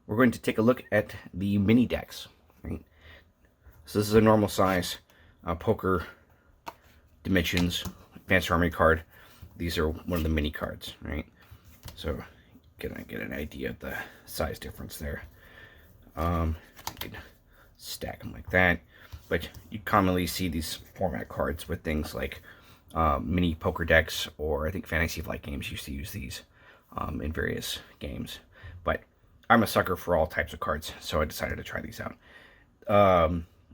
we're going to take a look at the mini decks. Right? So this is a normal size poker dimensions advanced army card. These are one of the mini cards, right? So get an idea of the size difference there. You can stack them like that, but you commonly see these format cards with things like mini poker decks, or I think Fantasy Flight Games used to use these in various games. But I'm a sucker for all types of cards, so I decided to try these out.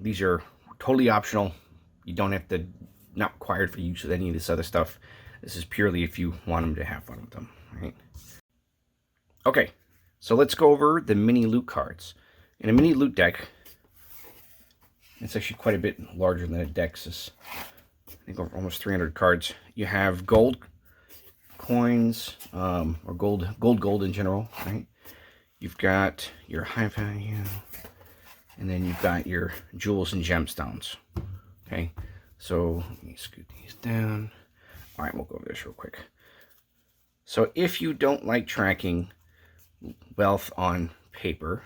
These are totally optional. You don't have to, not required for use with any of this other stuff. This is purely if you want them to have fun with them, right? Okay, so let's go over the mini loot cards. In a mini loot deck, it's actually quite a bit larger than a deck. It's, I think, almost 300 cards. You have gold coins, or gold in general, right? You've got your high value, and then you've got your jewels and gemstones. Okay, so let me scoot these down. All right, we'll go over this real quick. So if you don't like tracking wealth on paper,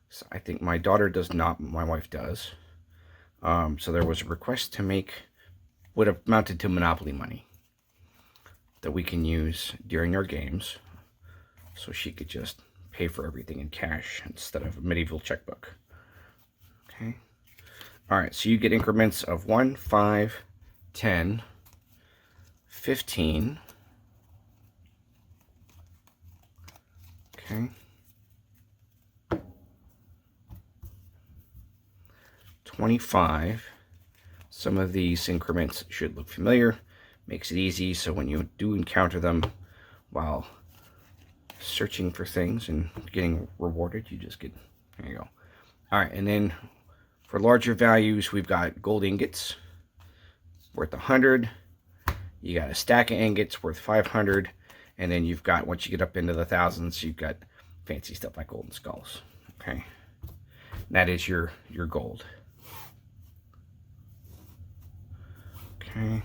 so I think my daughter does not, my wife does. So there was a request to make what amounted to Monopoly money that we can use during our games, so she could just pay for everything in cash instead of a medieval checkbook. Okay. All right, so you get increments of 1, 5, 10, 15. Okay. 25. Some of these increments should look familiar. Makes it easy so when you do encounter them while searching for things and getting rewarded, you just get, there you go. All right, and then for larger values, we've got gold ingots worth 100. You got a stack of ingots worth 500. And then you've got, once you get up into the thousands, you've got fancy stuff like golden skulls. Okay. And that is your gold. Okay.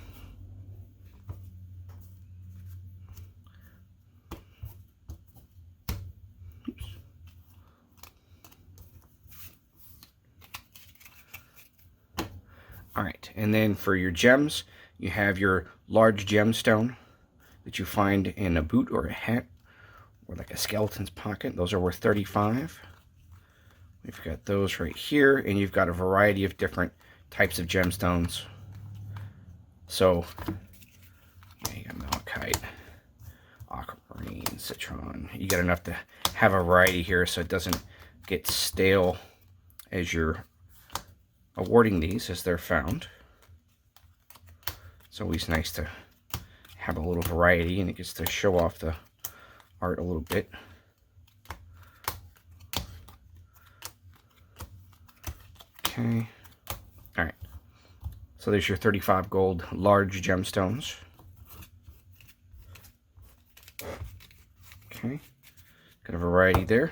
Oops. All right, and then for your gems, you have your large gemstone that you find in a boot or a hat or like a skeleton's pocket. Those are worth 35. We've got those right here, and you've got a variety of different types of gemstones. So, you got malachite, aquamarine, citron. You got enough to have a variety here so it doesn't get stale as you're awarding these as they're found. It's always nice to have a little variety, and it gets to show off the art a little bit. Okay. All right. So there's your 35 gold large gemstones. Okay. Got a variety there.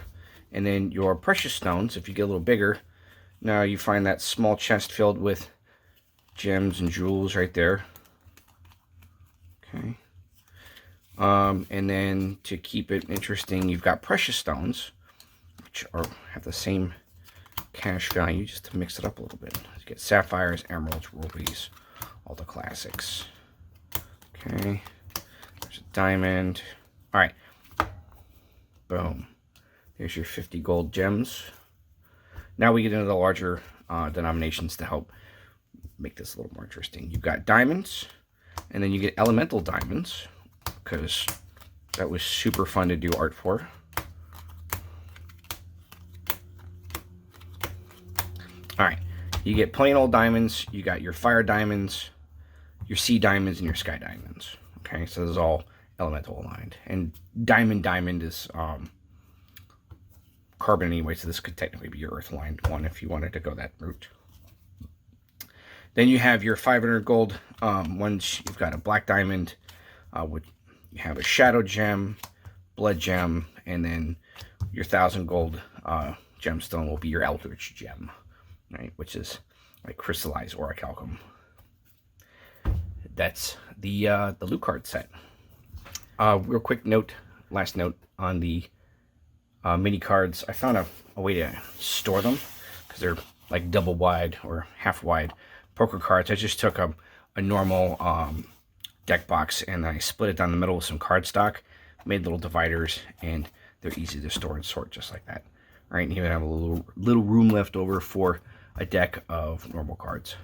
And then your precious stones, if you get a little bigger, now you find that small chest filled with gems and jewels right there. Okay. And then to keep it interesting, you've got precious stones, which have the same cash value, just to mix it up a little bit. You get sapphires, emeralds, rubies, all the classics. Okay. There's a diamond. All right. Boom. There's your 50 gold gems. Now we get into the larger denominations to help make this a little more interesting. You've got diamonds, and then you get elemental diamonds, because that was super fun to do art for. All right, you get plain old diamonds, you got your fire diamonds, your sea diamonds, and your sky diamonds. Okay, so this is all elemental aligned. And diamond is carbon anyway, so this could technically be your earth aligned one if you wanted to go that route. Then you have your 500 gold ones. You've got a black diamond, you have a shadow gem, blood gem, and then your 1,000 gold gemstone will be your eldritch gem, right? Which is like crystallized orichalcum. That's the loot card set. Real quick note, last note on the mini cards. I found a way to store them because they're like double wide or half wide poker cards. I just took a normal deck box and I split it down the middle with some cardstock, made little dividers, and they're easy to store and sort just like that. All right, and here I have a little room left over for a deck of normal cards.